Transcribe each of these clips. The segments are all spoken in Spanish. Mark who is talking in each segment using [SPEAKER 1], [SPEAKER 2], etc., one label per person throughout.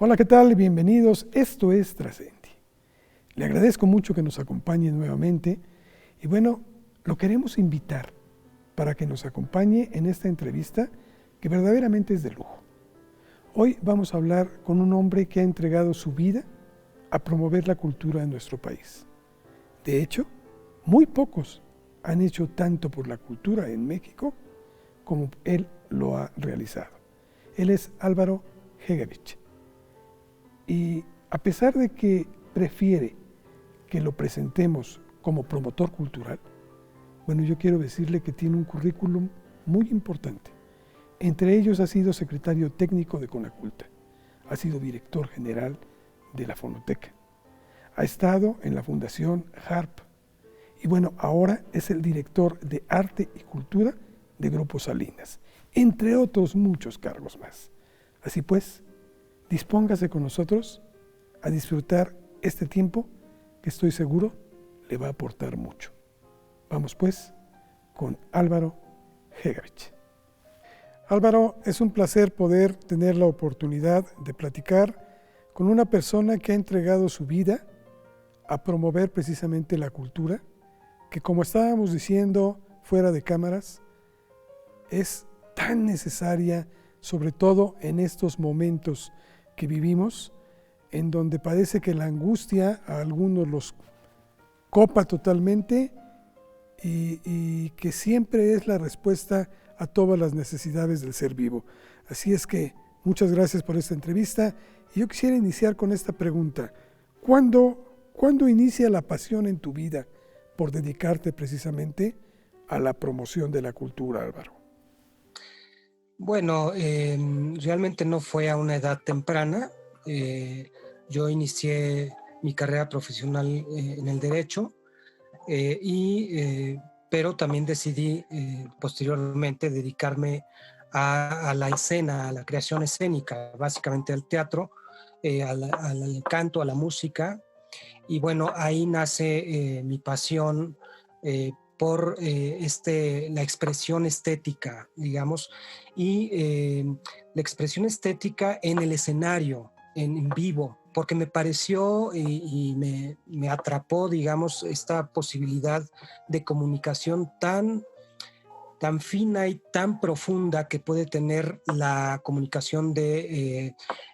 [SPEAKER 1] Hola, ¿qué tal? Bienvenidos. Esto es Trascendi. Le agradezco mucho que nos acompañe nuevamente y bueno, lo queremos invitar para que nos acompañe en esta entrevista que verdaderamente es de lujo. Hoy vamos a hablar con un hombre que ha entregado su vida a promover la cultura en nuestro país. De hecho, muy pocos han hecho tanto por la cultura en México como él lo ha realizado. Él es Álvaro Hegewisch. Y a pesar de que prefiere que lo presentemos como promotor cultural, bueno, yo quiero decirle que tiene un currículum muy importante. Entre ellos ha sido secretario técnico de Conaculta, ha sido director general de la Fonoteca, ha estado en la Fundación HARP y bueno, ahora es el director de Arte y Cultura de Grupo Salinas, entre otros muchos cargos más. Así pues, dispóngase con nosotros a disfrutar este tiempo que estoy seguro le va a aportar mucho. Vamos pues con Álvaro Hegewisch. Álvaro, es un placer poder tener la oportunidad de platicar con una persona que ha entregado su vida a promover precisamente la cultura, que como estábamos diciendo fuera de cámaras, es tan necesaria, sobre todo en estos momentos que vivimos, en donde parece que la angustia a algunos los copa totalmente y que siempre es la respuesta a todas las necesidades del ser vivo. Así es que muchas gracias por esta entrevista y yo quisiera iniciar con esta pregunta. ¿Cuándo inicia la pasión en tu vida por dedicarte precisamente a la promoción de la cultura, Álvaro?
[SPEAKER 2] Bueno, realmente no fue a una edad temprana. Yo inicié mi carrera profesional en el derecho, pero también decidí posteriormente dedicarme a la escena, a la creación escénica, básicamente al teatro, al canto, a la música. Y bueno, ahí nace mi pasión por la expresión estética, digamos, y la expresión estética en el escenario, en vivo, porque me pareció me atrapó, digamos, esta posibilidad de comunicación tan fina y tan profunda que puede tener la comunicación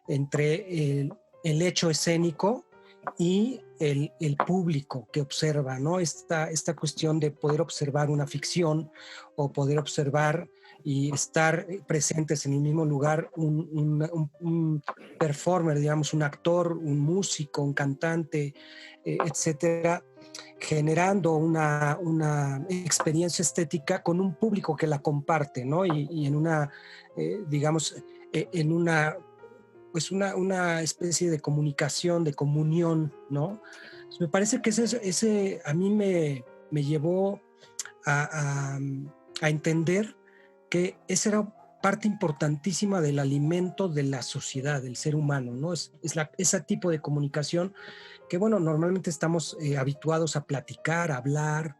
[SPEAKER 2] entre el hecho escénico y el público que observa, ¿no? Esta cuestión de poder observar una ficción o poder observar y estar presentes en el mismo lugar un performer, digamos, un actor, un músico, un cantante, etcétera, generando una experiencia estética con un público que la comparte, ¿no? Y en una, digamos, en una pues una especie de comunicación, de comunión, ¿no? Me parece que ese a mí me llevó a, a, a entender que esa era parte importantísima del alimento de la sociedad, del ser humano, ¿no? Ese tipo de comunicación que, bueno, normalmente estamos habituados a platicar, a hablar,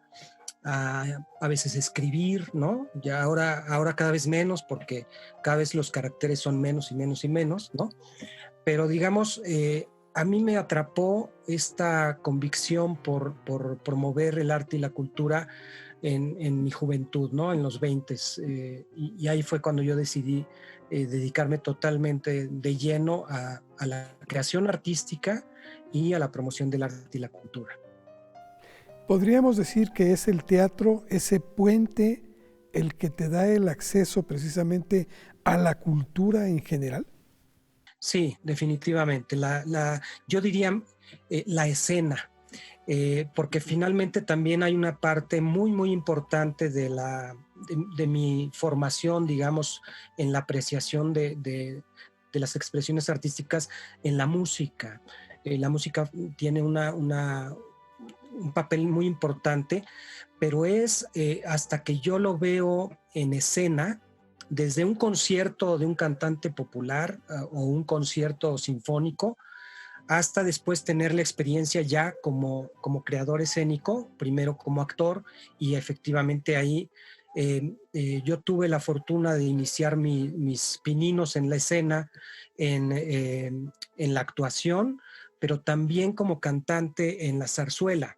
[SPEAKER 2] a veces escribir, ¿no? Ya ahora cada vez menos porque cada vez los caracteres son menos y menos y menos, ¿no? Pero digamos, a mí me atrapó esta convicción por promover el arte y la cultura en mi juventud, ¿no? En los 20. Y ahí fue cuando yo decidí dedicarme totalmente de lleno a la creación artística y a la promoción del arte y la cultura.
[SPEAKER 1] Podríamos decir que es el teatro, ese puente, el que te da el acceso precisamente a la cultura en general.
[SPEAKER 2] Sí, definitivamente. Yo diría la escena, porque finalmente también hay una parte muy, muy importante de mi formación, digamos, en la apreciación de las expresiones artísticas en la música. La música tiene un papel muy importante, pero es hasta que yo lo veo en escena, desde un concierto de un cantante popular o un concierto sinfónico, hasta después tener la experiencia ya como creador escénico, primero como actor, y efectivamente ahí Yo tuve la fortuna de iniciar mis pininos en la escena, en la actuación, pero también como cantante en la zarzuela,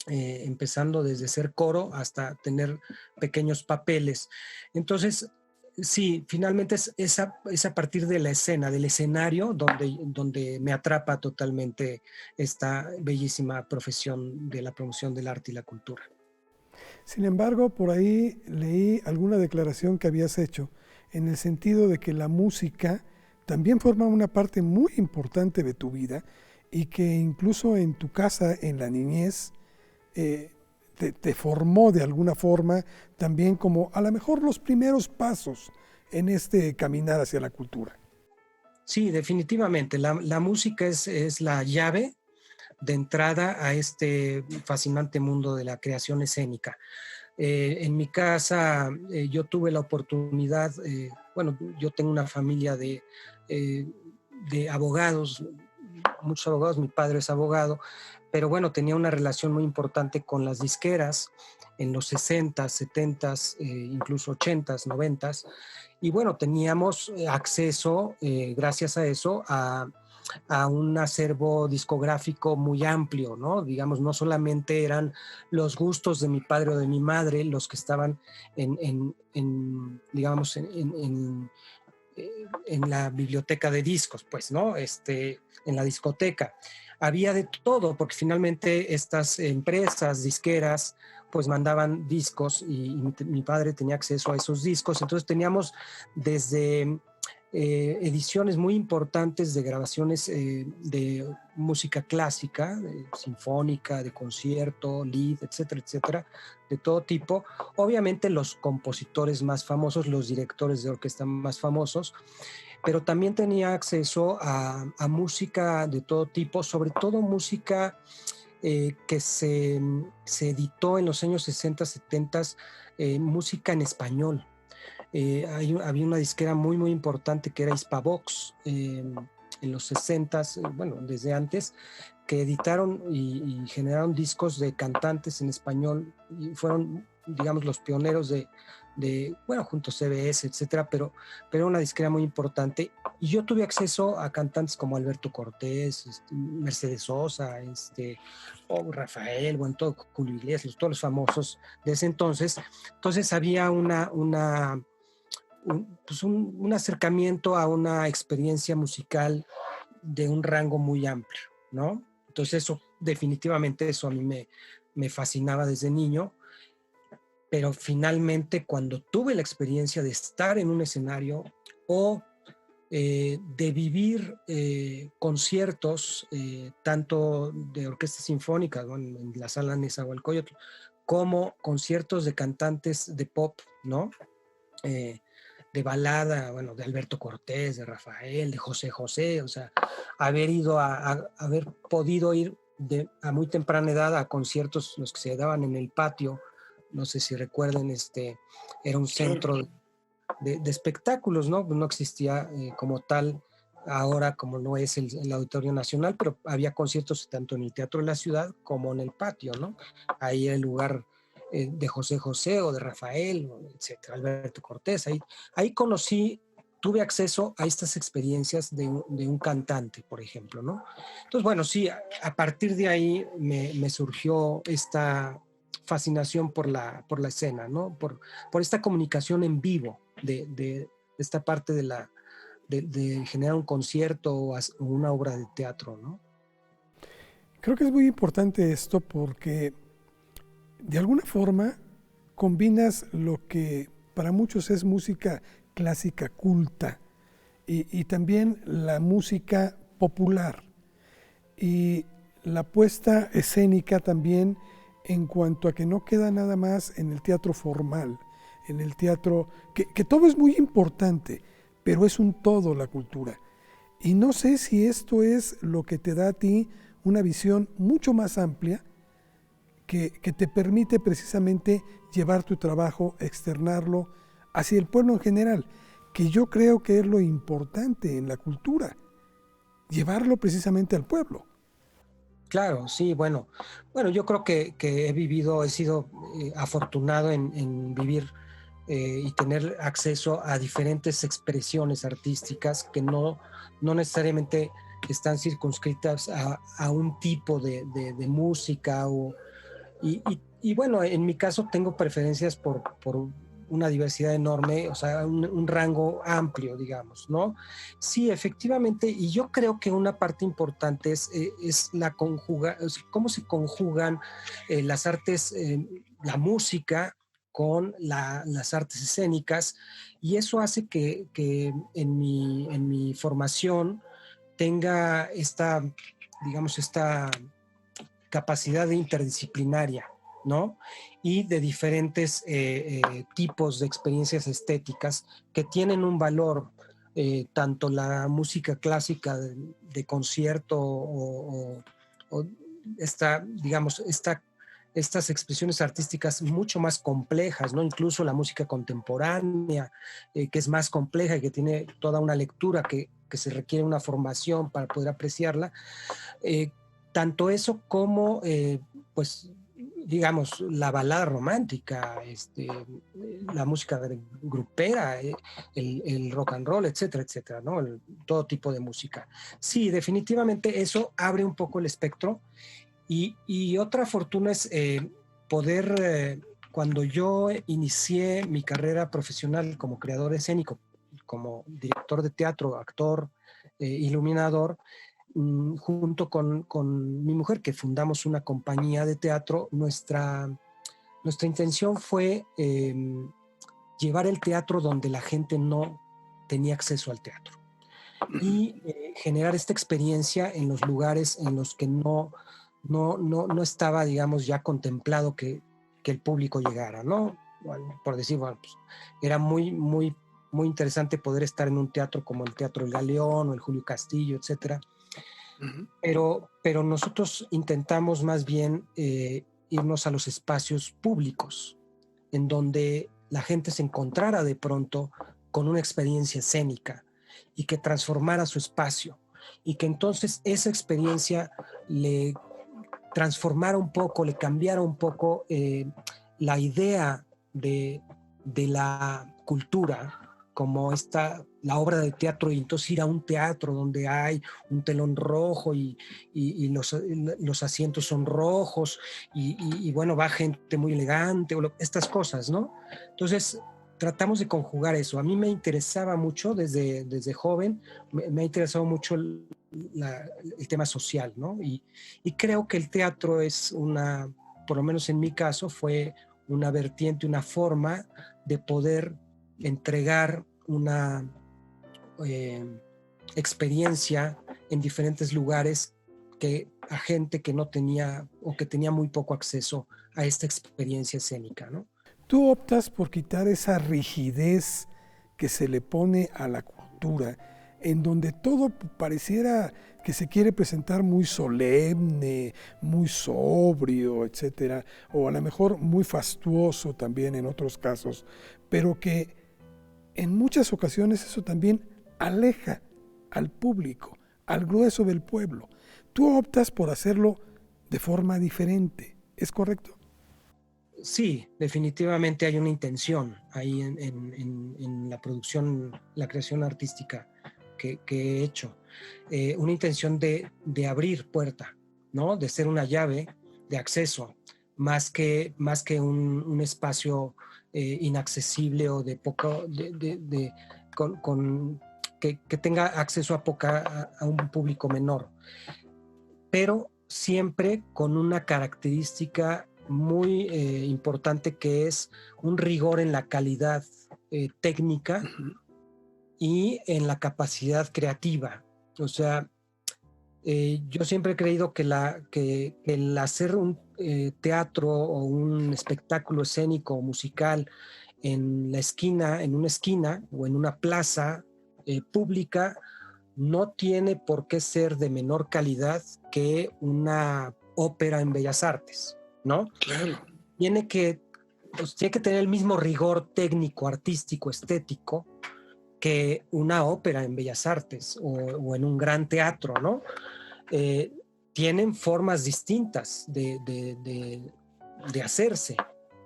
[SPEAKER 2] empezando desde ser coro hasta tener pequeños papeles. Entonces, sí, finalmente es a partir de la escena, del escenario, donde me atrapa totalmente esta bellísima profesión de la promoción del arte y la cultura.
[SPEAKER 1] Sin embargo, por ahí leí alguna declaración que habías hecho en el sentido de que la música también forma una parte muy importante de tu vida y que incluso en tu casa, en la niñez, te formó de alguna forma también como a lo mejor los primeros pasos en este caminar hacia la cultura.
[SPEAKER 2] Sí, definitivamente. La música es la llave de entrada a este fascinante mundo de la creación escénica. En mi casa yo tuve la oportunidad, bueno, yo tengo una familia eh, de abogados, muchos abogados, mi padre es abogado, pero bueno, tenía una relación muy importante con las disqueras en los 60, 70, incluso 80, 90. Y bueno, teníamos acceso, gracias a eso, a un acervo discográfico muy amplio, ¿no? Digamos, no solamente eran los gustos de mi padre o de mi madre los que estaban digamos, en la biblioteca de discos, pues, ¿no? En la discoteca. Había de todo, porque finalmente estas empresas disqueras pues mandaban discos y mi padre tenía acceso a esos discos. Entonces teníamos desde ediciones muy importantes de grabaciones de música clásica, sinfónica, de concierto, lead, etcétera, etcétera, de todo tipo. Obviamente los compositores más famosos, los directores de orquesta más famosos, pero también tenía acceso a música de todo tipo, sobre todo música que se editó en los años 60, 70, música en español. Había una disquera muy, muy importante que era Hispavox en los 60, bueno, desde antes, que editaron y generaron discos de cantantes en español y fueron, digamos, los pioneros bueno, junto a CBS, etcétera, pero una disquera muy importante. Y yo tuve acceso a cantantes como Alberto Cortés, Mercedes Sosa, o Rafael, bueno, todo, Julio Iglesias, todos los famosos de ese entonces. Entonces había un acercamiento a una experiencia musical de un rango muy amplio, ¿no? Entonces eso, definitivamente eso a mí me fascinaba desde niño, pero finalmente cuando tuve la experiencia de estar en un escenario o de vivir conciertos, tanto de orquestas sinfónicas, bueno, en la sala Nezahualcóyotl, como conciertos de cantantes de pop, ¿no? De balada, bueno, de Alberto Cortés, de Rafael, de José José, o sea, haber podido ir a muy temprana edad a conciertos, los que se daban en el patio, no sé si recuerden, era un centro de espectáculos, ¿no? No existía como tal ahora como no es el Auditorio Nacional, pero había conciertos tanto en el Teatro de la Ciudad como en el patio, ¿no? Ahí el lugar de José José o de Rafael, etcétera, Alberto Cortés. Ahí tuve acceso a estas experiencias de un cantante, por ejemplo, ¿no? Entonces, bueno, sí, a partir de ahí me surgió esta fascinación por la escena, ¿no? Por esta comunicación en vivo de esta parte de generar un concierto o una obra de teatro, ¿no?
[SPEAKER 1] Creo que es muy importante esto porque de alguna forma combinas lo que para muchos es música clásica culta y también la música popular y la puesta escénica también en cuanto a que no queda nada más en el teatro formal, en el teatro, que todo es muy importante, pero es un todo la cultura. Y no sé si esto es lo que te da a ti una visión mucho más amplia que te permite precisamente llevar tu trabajo, externarlo hacia el pueblo en general, que yo creo que es lo importante en la cultura, llevarlo precisamente al pueblo.
[SPEAKER 2] Claro, sí, bueno, yo creo que he sido afortunado en vivir y tener acceso a diferentes expresiones artísticas que no necesariamente están circunscritas a un tipo de música y bueno, en mi caso tengo preferencias por una diversidad enorme, o sea, un rango amplio, digamos, ¿no? Sí, efectivamente, y yo creo que una parte importante es o sea, cómo se conjugan las artes, la música con las artes escénicas, y eso hace que en mi formación tenga digamos, esta capacidad interdisciplinaria, ¿no? Y de diferentes tipos de experiencias estéticas que tienen un valor, tanto la música clásica de concierto o digamos, estas expresiones artísticas mucho más complejas, ¿no? Incluso la música contemporánea, que es más compleja y que tiene toda una lectura que se requiere una formación para poder apreciarla, eh, tanto eso como, pues, digamos, la balada romántica, la música grupera, el rock and roll, etcétera, etcétera, ¿no? Todo tipo de música. Sí, definitivamente eso abre un poco el espectro y otra fortuna es poder, cuando yo inicié mi carrera profesional como creador escénico, como director de teatro, actor, iluminador, junto con mi mujer, que fundamos una compañía de teatro, nuestra intención fue llevar el teatro donde la gente no tenía acceso al teatro y generar esta experiencia en los lugares en los que no estaba, digamos, ya contemplado que el público llegara, ¿no? Bueno, por decir, bueno, pues, era muy interesante poder estar en un teatro como el Teatro El Galeón o el Julio Castillo, etcétera, pero nosotros intentamos más bien irnos a los espacios públicos, en donde la gente se encontrara de pronto con una experiencia escénica y que transformara su espacio y que entonces esa experiencia le transformara un poco, le cambiara un poco la idea de la cultura como la obra de teatro y entonces ir a un teatro donde hay un telón rojo y los asientos son rojos y bueno, va gente muy elegante, estas cosas, ¿no? Entonces tratamos de conjugar eso. A mí me interesaba mucho desde joven, me ha interesado mucho el tema social, ¿no? Y creo que el teatro es por lo menos en mi caso, fue una vertiente, una forma de poder entregar una eh, experiencia en diferentes lugares a gente que no tenía o que tenía muy poco acceso a esta experiencia escénica, ¿no?
[SPEAKER 1] Tú optas por quitar esa rigidez que se le pone a la cultura, en donde todo pareciera que se quiere presentar muy solemne, muy sobrio, etcétera, o a lo mejor muy fastuoso también en otros casos, pero que en muchas ocasiones eso también aleja al público, al grueso del pueblo. Tú optas por hacerlo de forma diferente, ¿es correcto?
[SPEAKER 2] Sí, definitivamente hay una intención ahí en la producción, la creación artística que he hecho. Una intención de abrir puerta, ¿no? De ser una llave de acceso, más que un espacio inaccesible o de poco, que tenga acceso a un público menor, pero siempre con una característica muy importante que es un rigor en la calidad técnica y en la capacidad creativa. O sea, yo siempre he creído que el hacer un teatro o un espectáculo escénico o musical en la esquina, en una esquina o en una plaza pública, no tiene por qué ser de menor calidad que una ópera en Bellas Artes, ¿no?
[SPEAKER 1] Claro.
[SPEAKER 2] Tiene que, tiene que tener el mismo rigor técnico, artístico, estético que una ópera en Bellas Artes o en un gran teatro, ¿no? Eh, tienen formas distintas de hacerse,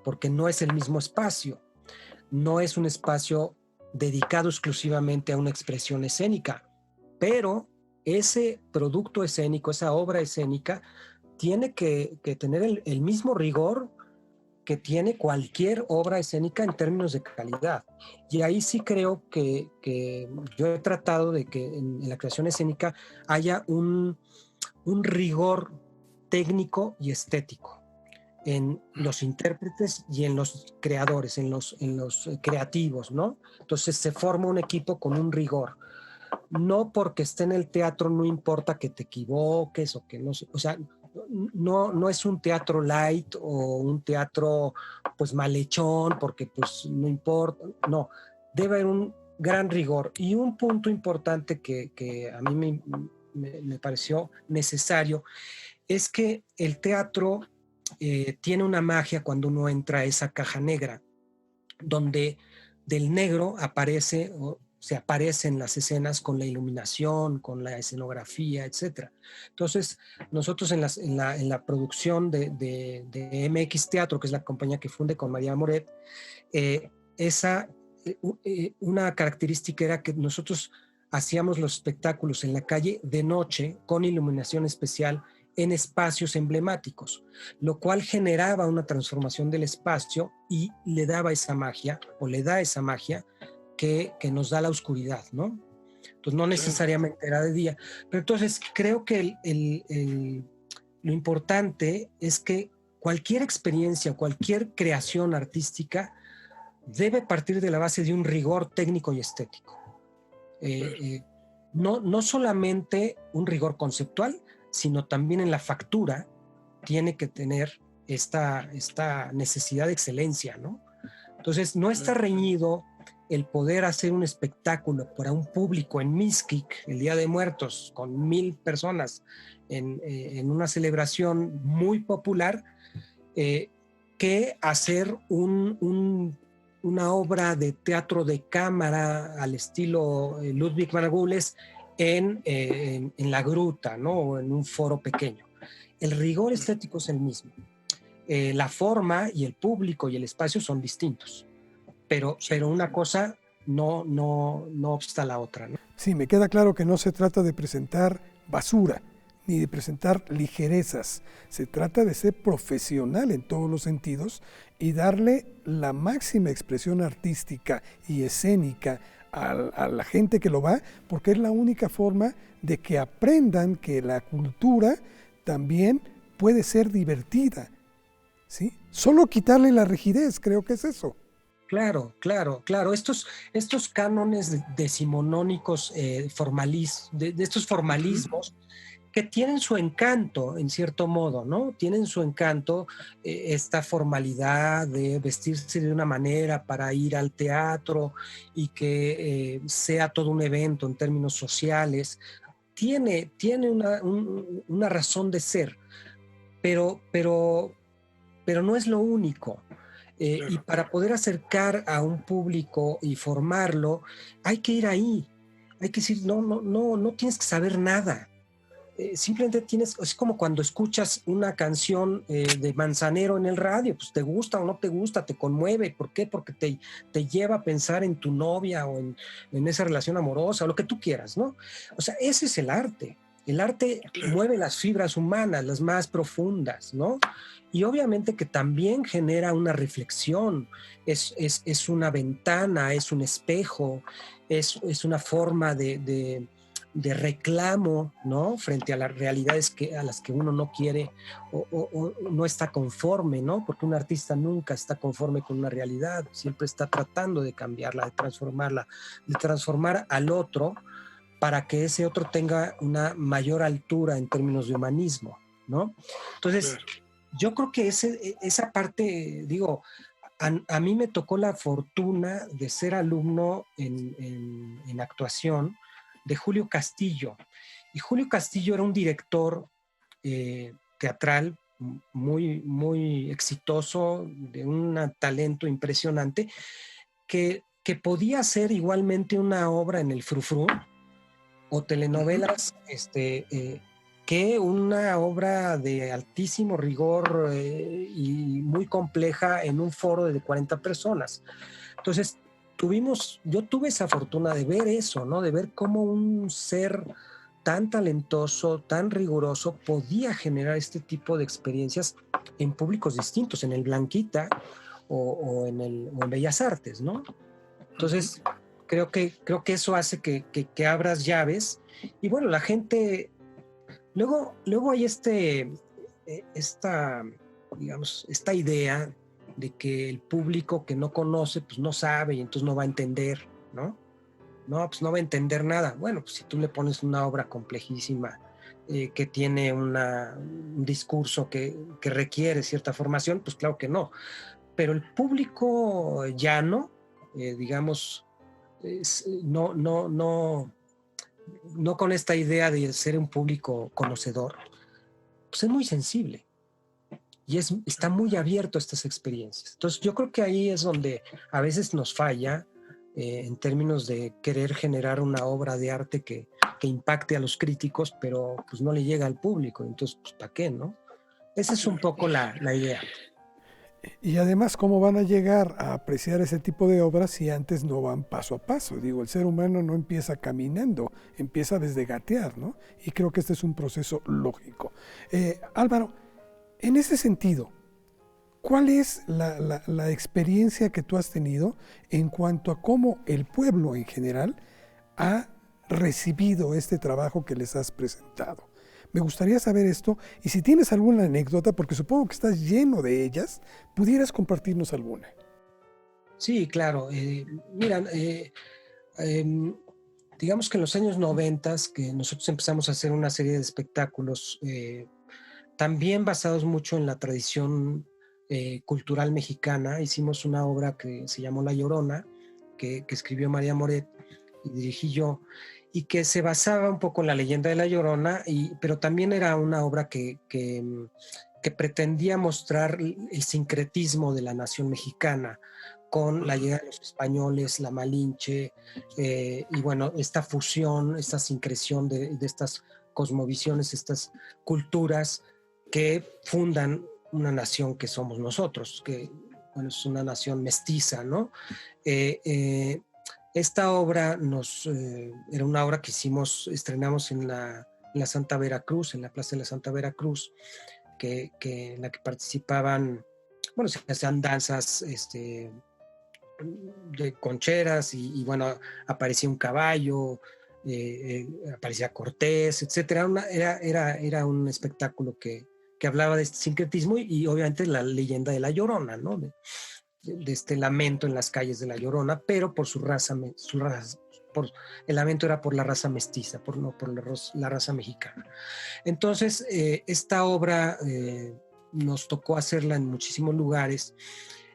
[SPEAKER 2] porque no es el mismo espacio, no es un espacio dedicado exclusivamente a una expresión escénica, pero ese producto escénico, esa obra escénica, tiene que tener el mismo rigor que tiene cualquier obra escénica en términos de calidad. Y ahí sí creo que yo he tratado de que en la creación escénica haya un rigor técnico y estético en los intérpretes y en los creadores, en los creativos, ¿no? Entonces se forma un equipo con un rigor. No porque esté en el teatro no importa que te equivoques o que no, o sea, no es un teatro light o un teatro pues malhechón porque pues no importa, no, debe haber un gran rigor. Y un punto importante que a mí me pareció necesario es que el teatro tiene una magia cuando uno entra a esa caja negra, donde del negro aparece o se aparecen las escenas con la iluminación, con la escenografía, etc. Entonces, nosotros en la producción de MX Teatro, que es la compañía que funde con María Moret, eh, esa, una característica era que nosotros hacíamos los espectáculos en la calle de noche con iluminación especial en espacios emblemáticos, lo cual generaba una transformación del espacio y le daba esa magia, o le da esa magia que nos da la oscuridad, ¿no? Entonces no necesariamente era de día. Pero entonces creo que lo importante es que cualquier experiencia, cualquier creación artística debe partir de la base de un rigor técnico y estético. No solamente un rigor conceptual, sino también en la factura tiene que tener esta necesidad de excelencia, ¿no? Entonces, no está reñido el poder hacer un espectáculo para un público en Mixquic, el Día de Muertos, con 1,000 personas en una celebración muy popular, que hacer una obra de teatro de cámara al estilo Ludwig van Gules en la gruta, ¿no? O en un foro pequeño. El rigor estético es el mismo. La forma y el público y el espacio son distintos, pero una cosa no obsta a la otra, ¿no?
[SPEAKER 1] Sí, me queda claro que no se trata de presentar basura ni de presentar ligerezas. Se trata de ser profesional en todos los sentidos y darle la máxima expresión artística y escénica a la gente que lo va, porque es la única forma de que aprendan que la cultura también puede ser divertida, ¿sí? Solo quitarle la rigidez, creo que es eso.
[SPEAKER 2] Claro, claro, claro. Estos cánones decimonónicos de estos formalismos que tienen su encanto, en cierto modo, ¿no? Tienen su encanto, esta formalidad de vestirse de una manera para ir al teatro y que sea todo un evento en términos sociales. Tiene una razón de ser, pero, pero, pero no es lo único. Y para poder acercar a un público y formarlo, hay que ir ahí. Hay que decir, no tienes que saber nada. Simplemente tienes, es como cuando escuchas una canción de Manzanero en el radio, pues te gusta o no te gusta, te conmueve. ¿Por qué? Porque te lleva a pensar en tu novia o en esa relación amorosa o lo que tú quieras, ¿no? O sea, ese es el arte. El arte mueve las fibras humanas, las más profundas, ¿no? Y obviamente que también genera una reflexión, es una ventana, es un espejo, es una forma de reclamo, ¿no? Frente a las realidades a las que uno no quiere o no está conforme, ¿no? Porque un artista nunca está conforme con una realidad, siempre está tratando de cambiarla, de transformarla, de transformar al otro para que ese otro tenga una mayor altura en términos de humanismo, ¿no? Entonces, yo creo que esa parte, digo, a mí me tocó la fortuna de ser alumno en actuación de Julio Castillo. Y Julio Castillo era un director teatral muy exitoso, de un talento impresionante, que podía hacer igualmente una obra en el frufru o telenovelas que una obra de altísimo rigor y muy compleja en un foro de 40 personas. Entonces, yo tuve esa fortuna de ver eso, ¿no? De ver cómo un ser tan talentoso, tan riguroso, podía generar este tipo de experiencias en públicos distintos, en el Blanquita o en Bellas Artes, ¿no? Entonces, creo que eso hace que abras llaves. Y bueno, la gente, luego hay esta, digamos, esta idea de que el público que no conoce, pues no sabe y entonces no va a entender, ¿no? No, pues no va a entender nada. Bueno, pues si tú le pones una obra complejísima que tiene un discurso que requiere cierta formación, pues claro que no. Pero el público llano, digamos, no con esta idea de ser un público conocedor, pues es muy sensible y está muy abierto a estas experiencias. Entonces yo creo que ahí es donde a veces nos falla en términos de querer generar una obra de arte que impacte a los críticos, pero pues no le llega al público. Entonces, pues ¿para qué, no? Esa es un poco la idea.
[SPEAKER 1] Y además, ¿cómo van a llegar a apreciar ese tipo de obras si antes no van paso a paso? Digo, el ser humano no empieza caminando, empieza desde gatear, ¿no? Y creo que este es un proceso lógico. Álvaro, en ese sentido, ¿cuál es la experiencia que tú has tenido en cuanto a cómo el pueblo en general ha recibido este trabajo que les has presentado? Me gustaría saber esto y si tienes alguna anécdota, porque supongo que estás lleno de ellas, pudieras compartirnos alguna.
[SPEAKER 2] Sí, claro. Mira, digamos que en los años 90 que nosotros empezamos a hacer una serie de espectáculos también basados mucho en la tradición cultural mexicana. Hicimos una obra que se llamó La Llorona, que escribió María Moret y dirigí yo, y que se basaba un poco en la leyenda de La Llorona, pero también era una obra que pretendía mostrar el sincretismo de la nación mexicana con la llegada de los españoles, la Malinche, y bueno, esta fusión, esta sincreción de estas cosmovisiones, estas culturas que fundan una nación que somos nosotros, que bueno, es una nación mestiza, ¿no? Eh, eh, esta obra era una obra que estrenamos en la Santa Veracruz, en la Plaza de la Santa Veracruz, en la que participaban, bueno, se hacían danzas de concheras y bueno, aparecía un caballo, aparecía Cortés, etcétera. Era un espectáculo que hablaba de este sincretismo y obviamente la leyenda de La Llorona, ¿no? De este lamento en las calles de La Llorona, pero por el lamento era por la raza mestiza, no por la raza mexicana. Entonces, esta obra nos tocó hacerla en muchísimos lugares.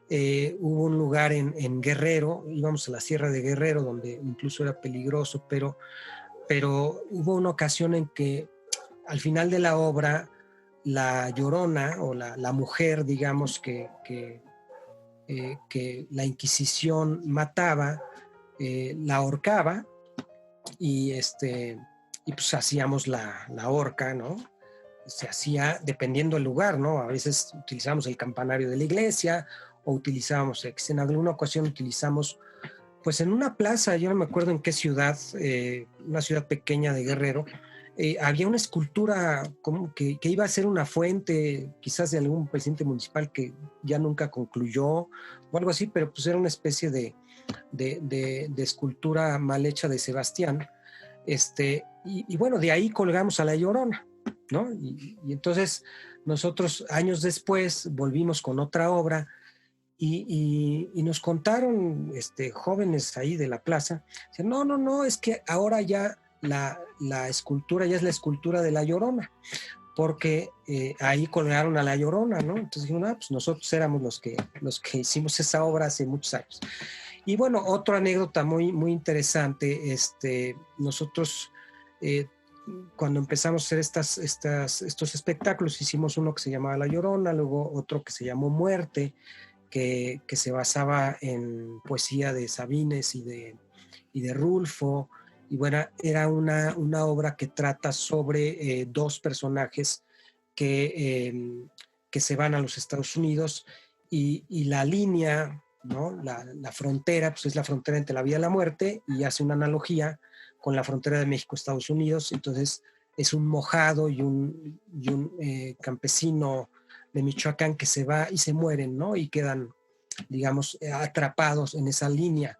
[SPEAKER 2] Hubo un lugar en Guerrero, íbamos a la Sierra de Guerrero, donde incluso era peligroso, pero hubo una ocasión en que al final de la obra, la Llorona o la mujer, digamos, que la Inquisición mataba, la ahorcaba y pues hacíamos la horca, ¿no? Se hacía dependiendo del lugar, ¿no? A veces utilizamos el campanario de la iglesia o utilizábamos, en alguna ocasión utilizamos, pues en una plaza, yo no me acuerdo en qué ciudad, una ciudad pequeña de Guerrero, había una escultura como que iba a ser una fuente, quizás de algún presidente municipal que ya nunca concluyó o algo así, pero pues era una especie de escultura mal hecha de Sebastián. Y bueno, de ahí colgamos a La Llorona, ¿no? Y entonces nosotros años después volvimos con otra obra y nos contaron jóvenes ahí de la plaza, dicen, no, es que ahora ya la escultura ya es la escultura de La Llorona, porque ahí colgaron a La Llorona, ¿no? Entonces dijeron, pues nosotros éramos los que hicimos esa obra hace muchos años. Y bueno, otra anécdota muy, muy interesante, nosotros cuando empezamos a hacer estos espectáculos, hicimos uno que se llamaba La Llorona, luego otro que se llamó Muerte, que se basaba en poesía de Sabines y de Rulfo, Y bueno, era una obra que trata sobre dos personajes que se van a los Estados Unidos y la línea, ¿no? La frontera, pues es la frontera entre la vida y la muerte y hace una analogía con la frontera de México-Estados Unidos. Entonces es un mojado y un campesino de Michoacán que se va y se mueren, ¿no? Y quedan, digamos, atrapados en esa línea.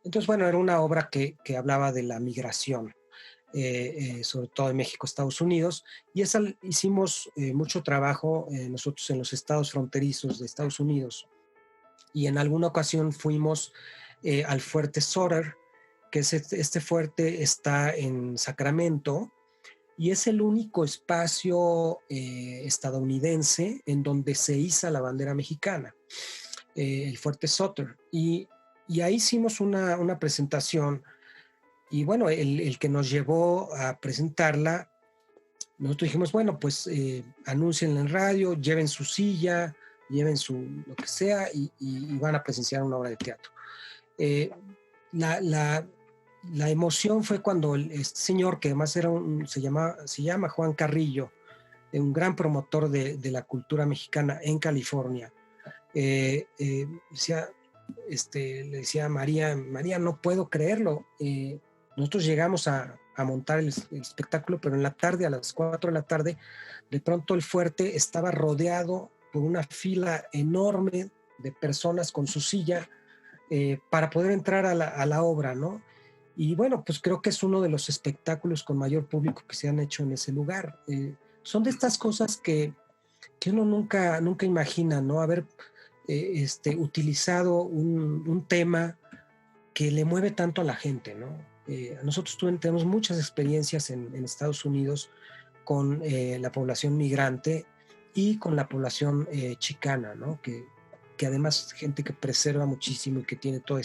[SPEAKER 2] Entonces, bueno, era una obra que hablaba de la migración, sobre todo de México, Estados Unidos, y esa hicimos mucho trabajo nosotros en los estados fronterizos de Estados Unidos, y en alguna ocasión fuimos al fuerte Sutter, que es este fuerte está en Sacramento, y es el único espacio estadounidense en donde se iza la bandera mexicana, el fuerte Sutter, y ahí hicimos una presentación. Y bueno, el que nos llevó a presentarla, nosotros dijimos, bueno, pues anúncienla en radio, lleven su silla, lleven lo que sea y van a presenciar una obra de teatro. Eh, la, la, la emoción fue cuando este señor, que además se llama Juan Carrillo, un gran promotor de la cultura mexicana en California, decía, le decía a María, María, no puedo creerlo. Nosotros llegamos a montar el espectáculo, pero en la tarde, a las 4 de la tarde, de pronto el fuerte estaba rodeado por una fila enorme de personas con su silla para poder entrar a la obra, ¿no? Y bueno, pues creo que es uno de los espectáculos con mayor público que se han hecho en ese lugar. Son de estas cosas que uno nunca imagina, ¿no? Haber utilizado un tema que le mueve tanto a la gente, ¿no? Nosotros tenemos muchas experiencias en Estados Unidos con la población migrante y con la población chicana, ¿no? Que además es gente que preserva muchísimo y que tiene todo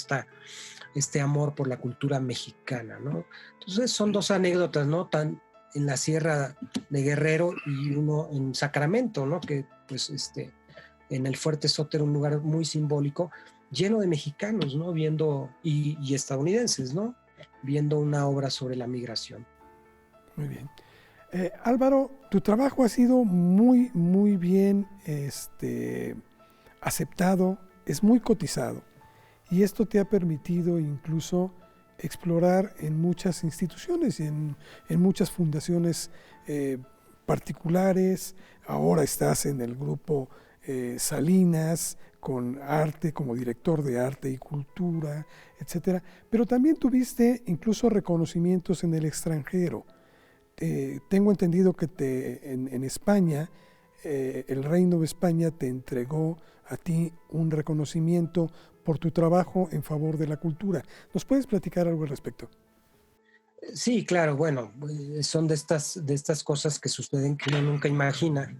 [SPEAKER 2] este amor por la cultura mexicana, ¿no? Entonces son dos anécdotas, ¿no? Tan en la Sierra de Guerrero y uno en Sacramento, ¿no? Que pues en el Fuerte Sutter, un lugar muy simbólico, lleno de mexicanos, ¿no? Viendo, y estadounidenses, ¿no? Viendo una obra sobre la migración.
[SPEAKER 1] Muy bien. Álvaro, tu trabajo ha sido muy bien aceptado, es muy cotizado y esto te ha permitido incluso explorar en muchas instituciones y en muchas fundaciones particulares. Ahora estás en el grupo Salinas con arte, como director de arte y cultura, etcétera. Pero también tuviste incluso reconocimientos en el extranjero. Tengo entendido que en España, el Reino de España te entregó a ti un reconocimiento por tu trabajo en favor de la cultura. ¿Nos puedes platicar algo al respecto?
[SPEAKER 2] Sí, claro, bueno, son de estas cosas que suceden que uno nunca imagina.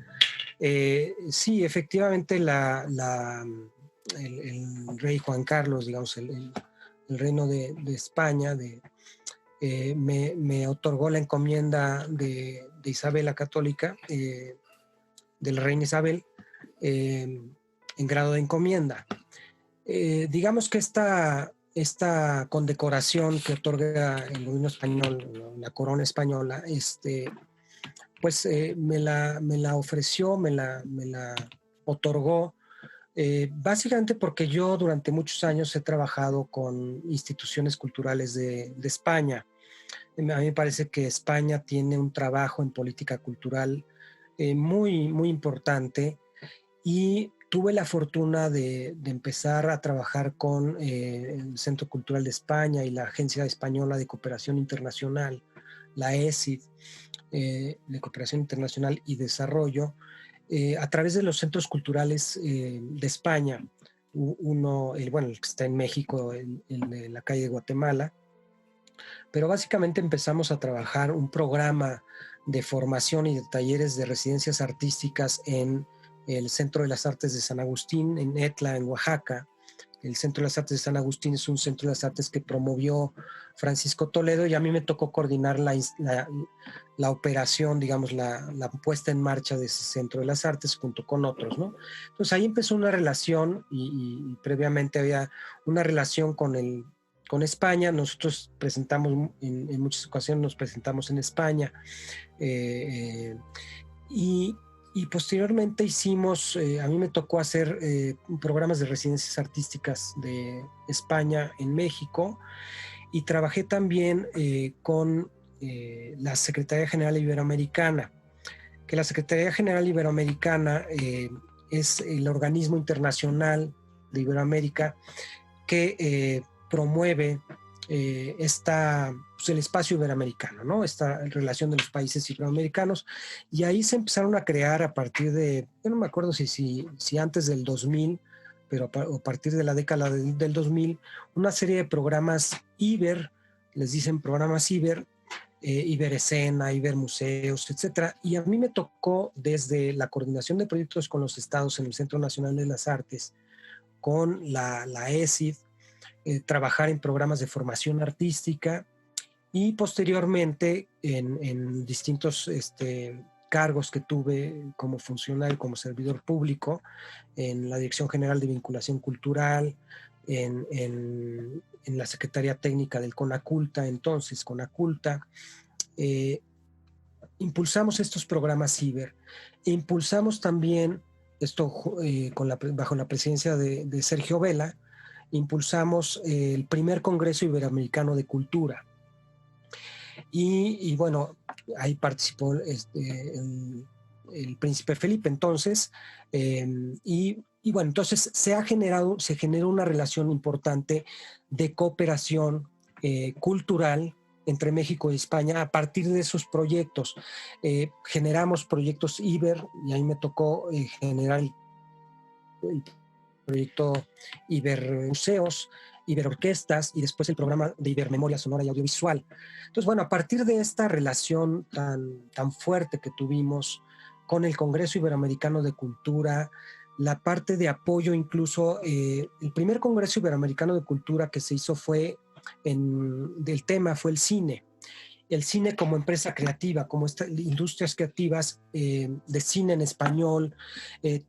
[SPEAKER 2] Sí, efectivamente, el rey Juan Carlos, digamos, el reino de España, me otorgó la encomienda de Isabel la Católica, del reina Isabel, en grado de encomienda. Digamos que esta condecoración que otorga el gobierno español, la corona española, pues me la ofreció, me la otorgó, básicamente porque yo durante muchos años he trabajado con instituciones culturales de España. A mí me parece que España tiene un trabajo en política cultural muy importante, y tuve la fortuna de empezar a trabajar con el Centro Cultural de España y la Agencia Española de Cooperación Internacional, la ESID, de Cooperación Internacional y Desarrollo, a través de los centros culturales de España. Uno, el que está en México, en la calle de Guatemala, pero básicamente empezamos a trabajar un programa de formación y de talleres de residencias artísticas en el Centro de las Artes de San Agustín, en Etla, en Oaxaca. El Centro de las Artes de San Agustín es un centro de las artes que promovió Francisco Toledo, y a mí me tocó coordinar la operación, digamos, la puesta en marcha de ese Centro de las Artes junto con otros, ¿no? Entonces ahí empezó una relación, y previamente había una relación con con España. Nosotros presentamos, en muchas ocasiones nos presentamos en España. eh, y, y posteriormente hicimos, a mí me tocó hacer programas de residencias artísticas de España en México, y trabajé también con la Secretaría General Iberoamericana, que la Secretaría General Iberoamericana es el organismo internacional de Iberoamérica que promueve pues el espacio iberoamericano, ¿no? Esta relación de los países iberoamericanos. Y ahí se empezaron a crear a partir de, yo no me acuerdo si antes del 2000, pero a partir de la década del 2000, una serie de programas Iber, les dicen programas Iber, Iberescena, Ibermuseos, etcétera. Y a mí me tocó desde la coordinación de proyectos con los estados en el Centro Nacional de las Artes, con la ESID, trabajar en programas de formación artística, y posteriormente en distintos cargos que tuve como funcionario, como servidor público, en la Dirección General de Vinculación Cultural, en la Secretaría Técnica del CONACULTA, entonces CONACULTA. Impulsamos estos programas ciber, e impulsamos también esto bajo la presidencia de Sergio Vela. Impulsamos el primer Congreso Iberoamericano de Cultura. Y bueno, ahí participó el príncipe Felipe entonces, y bueno, entonces se generó una relación importante de cooperación cultural entre México y España a partir de esos proyectos. Generamos proyectos Iber, y ahí me tocó generar el proyecto Ibermuseos, Iberorquestas, y después el programa de Ibermemoria Sonora y Audiovisual. Entonces, bueno, a partir de esta relación tan fuerte que tuvimos con el Congreso Iberoamericano de Cultura, la parte de apoyo incluso, el primer Congreso Iberoamericano de Cultura que se hizo del tema fue el cine como empresa creativa, como industrias creativas de cine en español,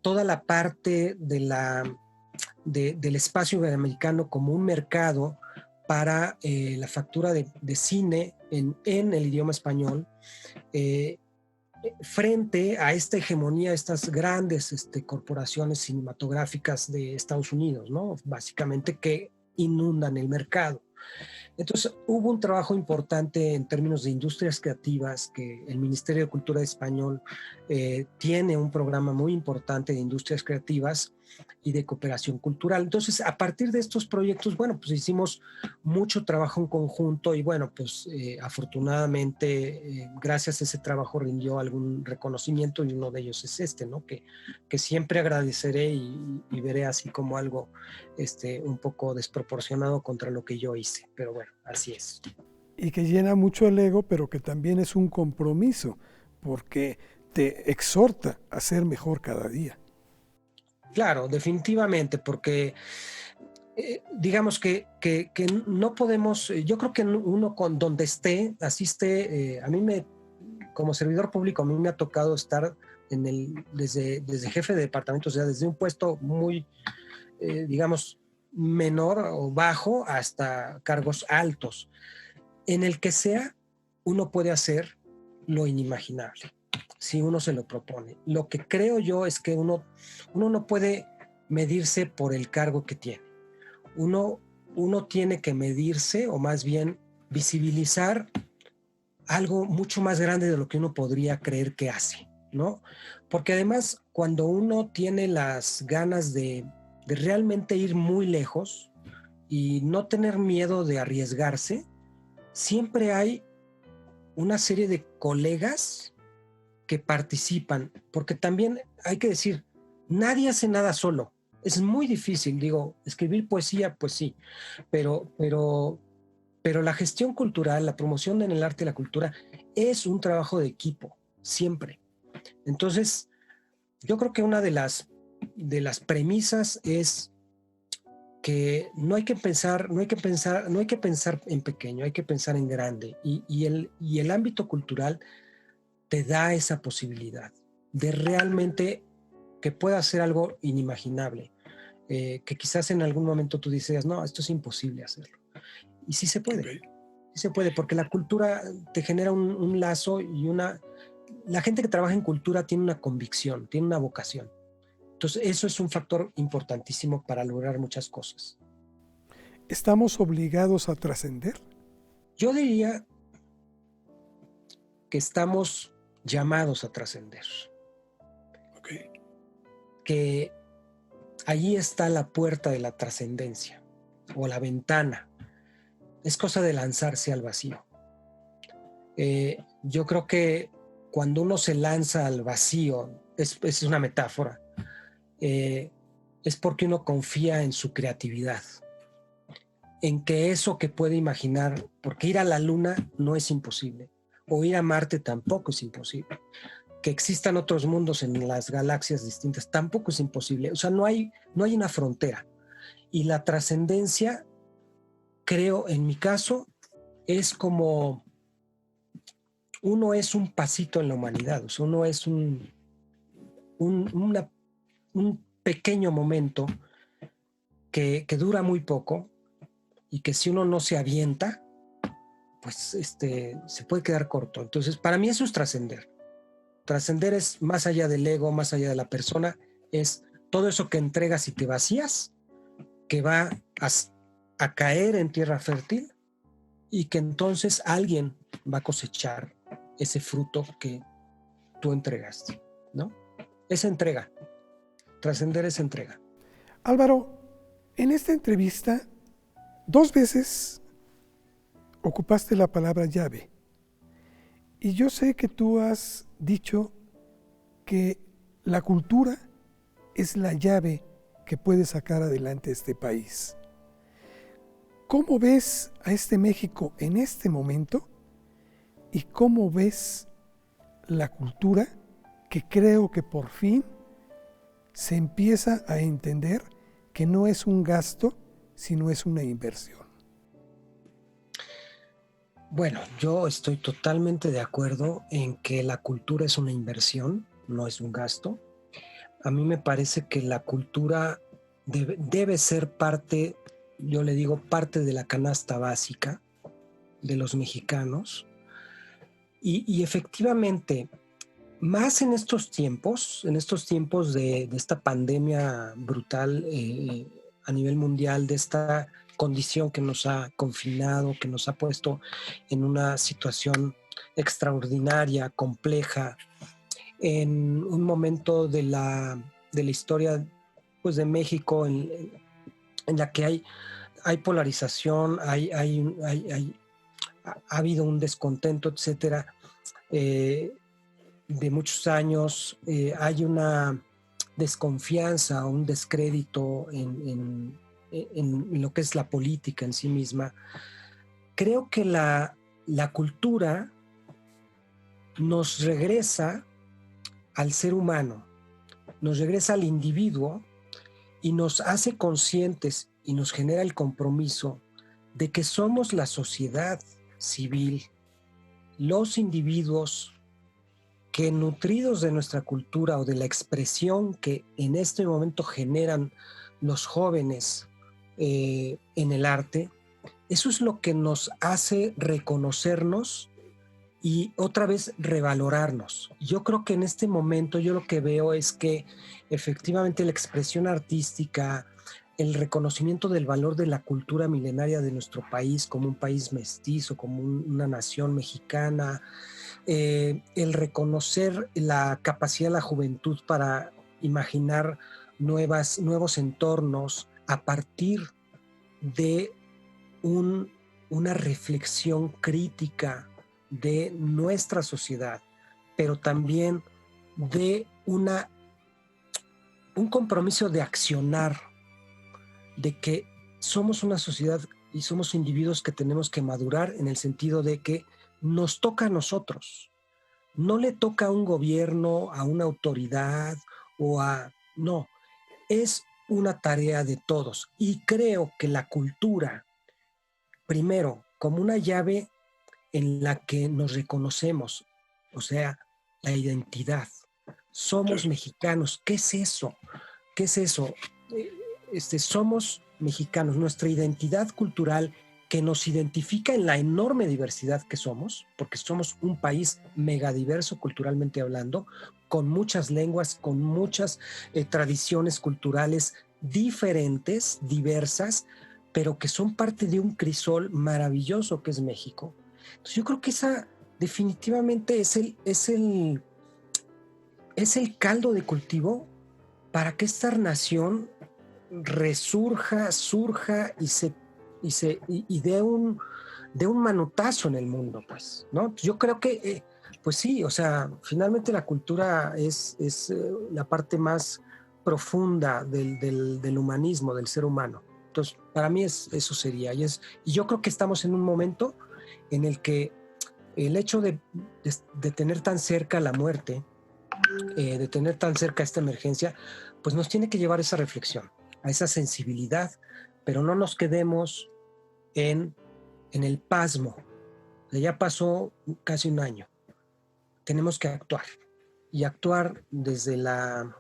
[SPEAKER 2] toda la parte del espacio iberoamericano como un mercado para la factura de cine en el idioma español, frente a esta hegemonía, estas grandes corporaciones cinematográficas de Estados Unidos, ¿no? Básicamente, que inundan el mercado. Entonces, hubo un trabajo importante en términos de industrias creativas, que el Ministerio de Cultura Español tiene un programa muy importante de industrias creativas y de cooperación cultural. Entonces, a partir de estos proyectos, bueno, pues hicimos mucho trabajo en conjunto, y bueno, pues afortunadamente, gracias a ese trabajo rindió algún reconocimiento, y uno de ellos es ¿no? Que siempre agradeceré y veré así como algo un poco desproporcionado contra lo que yo hice, pero bueno, así es.
[SPEAKER 1] Y que llena mucho el ego, pero que también es un compromiso, porque te exhorta a ser mejor cada día.
[SPEAKER 2] Claro, definitivamente, porque digamos que no podemos, yo creo que uno con donde esté, así esté, como servidor público, a mí me ha tocado estar desde jefe de departamento, o sea, desde un puesto muy, digamos, menor o bajo hasta cargos altos. En el que sea, uno puede hacer lo inimaginable, si uno se lo propone. Lo que creo yo es que uno no puede medirse por el cargo que tiene. Uno tiene que medirse, o más bien visibilizar algo mucho más grande de lo que uno podría creer que hace, ¿no? Porque además, cuando uno tiene las ganas de realmente ir muy lejos y no tener miedo de arriesgarse, siempre hay una serie de colegas que participan, porque también hay que decir, nadie hace nada solo. Es muy difícil, digo, escribir poesía, pues sí, pero la gestión cultural, la promoción en el arte y la cultura es un trabajo de equipo, siempre. Entonces, yo creo que una de las premisas es que no hay que pensar en pequeño, hay que pensar en grande, y el ámbito cultural te da esa posibilidad de realmente que pueda ser algo inimaginable, que quizás en algún momento tú dices, no, esto es imposible hacerlo. Y sí se puede.
[SPEAKER 1] Ok.
[SPEAKER 2] Sí se puede, porque la cultura te genera un lazo y una... La gente que trabaja en cultura tiene una convicción, tiene una vocación. Entonces, eso es un factor importantísimo para lograr muchas cosas.
[SPEAKER 1] ¿Estamos obligados a trascender?
[SPEAKER 2] Yo diría que estamos llamados a trascender,
[SPEAKER 1] Ok.
[SPEAKER 2] que allí está la puerta de la trascendencia o la ventana. Es cosa de lanzarse al vacío. Yo creo que cuando uno se lanza al vacío, es una metáfora, eh, es porque uno confía en su creatividad, en que eso que puede imaginar, porque ir a la luna no es imposible, o ir a Marte tampoco es imposible, que existan otros mundos en las galaxias distintas tampoco es imposible, o sea, no hay una frontera. Y la trascendencia, creo, en mi caso, es como uno es un pasito en la humanidad, o sea, uno es un, una, un pequeño momento que dura muy poco y que si uno no se avienta, pues se puede quedar corto. Entonces, para mí eso es trascender. Trascender es más allá del ego, más allá de la persona, es todo eso que entregas y te vacías, que va a caer en tierra fértil y que entonces alguien va a cosechar ese fruto que tú entregaste, ¿no? Es entrega. Trascender es entrega.
[SPEAKER 1] Álvaro, en esta entrevista 2 veces ocupaste la palabra llave. Y yo sé que tú has dicho que la cultura es la llave que puede sacar adelante este país. ¿Cómo ves a este México en este momento? ¿Y cómo ves la cultura que creo que por fin se empieza a entender que no es un gasto, sino es una inversión?
[SPEAKER 2] Bueno, yo estoy totalmente de acuerdo en que la cultura es una inversión, no es un gasto. A mí me parece que la cultura debe ser parte, yo le digo, parte de la canasta básica de los mexicanos. Y efectivamente, más en estos tiempos de esta pandemia brutal a nivel mundial, de esta condición que nos ha confinado, que nos ha puesto en una situación extraordinaria, compleja, en un momento de la historia pues, de México en la que hay polarización, ha habido un descontento, etcétera. Eh, de muchos años, hay una desconfianza, un descrédito en lo que es la política en sí misma. Creo que la cultura nos regresa al ser humano, nos regresa al individuo y nos hace conscientes y nos genera el compromiso de que somos la sociedad civil, los individuos que nutridos de nuestra cultura o de la expresión que en este momento generan los jóvenes en el arte, eso es lo que nos hace reconocernos y otra vez revalorarnos. Yo creo que en este momento yo lo que veo es que efectivamente la expresión artística, el reconocimiento del valor de la cultura milenaria de nuestro país como un país mestizo, como una nación mexicana, el reconocer la capacidad de la juventud para imaginar nuevos entornos a partir de un, una reflexión crítica de nuestra sociedad, pero también de un compromiso de accionar, de que somos una sociedad y somos individuos que tenemos que madurar en el sentido de que nos toca a nosotros. No le toca a un gobierno, a una autoridad No, es una tarea de todos. Y creo que la cultura, primero, como una llave en la que nos reconocemos, o sea, la identidad. Somos mexicanos. ¿Qué es eso? ¿Qué es eso? Somos mexicanos. Nuestra identidad cultural, que nos identifica en la enorme diversidad que somos, porque somos un país megadiverso culturalmente hablando, con muchas lenguas, con muchas tradiciones culturales diferentes, diversas, pero que son parte de un crisol maravilloso que es México. Entonces yo creo que esa definitivamente es el caldo de cultivo para que esta nación resurja, surja y dé un manotazo en el mundo, pues, ¿no? Yo creo que, pues sí, o sea, finalmente la cultura es la parte más profunda del humanismo, del ser humano. Entonces, para mí eso sería. Y yo creo que estamos en un momento en el que el hecho de tener tan cerca la muerte, de tener tan cerca esta emergencia, pues nos tiene que llevar a esa reflexión, a esa sensibilidad, pero no nos quedemos en el pasmo. Ya pasó casi un año. Tenemos que actuar y actuar desde la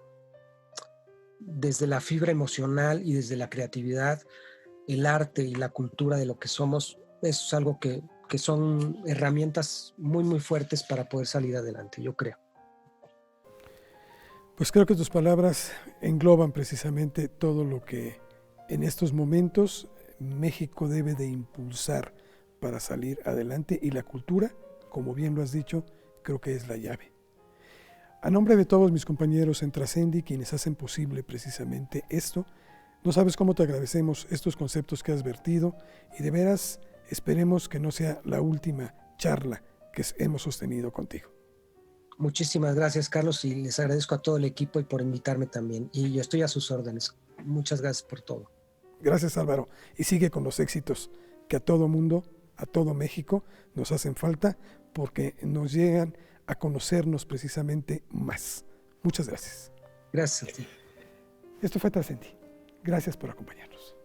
[SPEAKER 2] fibra emocional y desde la creatividad, el arte y la cultura de lo que somos. Eso es algo que son herramientas muy, muy fuertes para poder salir adelante, yo creo.
[SPEAKER 1] Pues creo que tus palabras engloban precisamente todo lo que en estos momentos México debe de impulsar para salir adelante, y la cultura, como bien lo has dicho, creo que es la llave. A nombre de todos mis compañeros en Trascendi, quienes hacen posible precisamente esto, no sabes cómo te agradecemos estos conceptos que has vertido, y de veras esperemos que no sea la última charla que hemos sostenido contigo.
[SPEAKER 2] Muchísimas gracias, Carlos, y les agradezco a todo el equipo y por invitarme también. Y yo estoy a sus órdenes. Muchas gracias por todo.
[SPEAKER 1] Gracias, Álvaro. Y sigue con los éxitos que a todo mundo, a todo México, nos hacen falta, porque nos llegan a conocernos precisamente más. Muchas gracias.
[SPEAKER 2] Gracias a ti.
[SPEAKER 1] Esto fue Trascendi. Gracias por acompañarnos.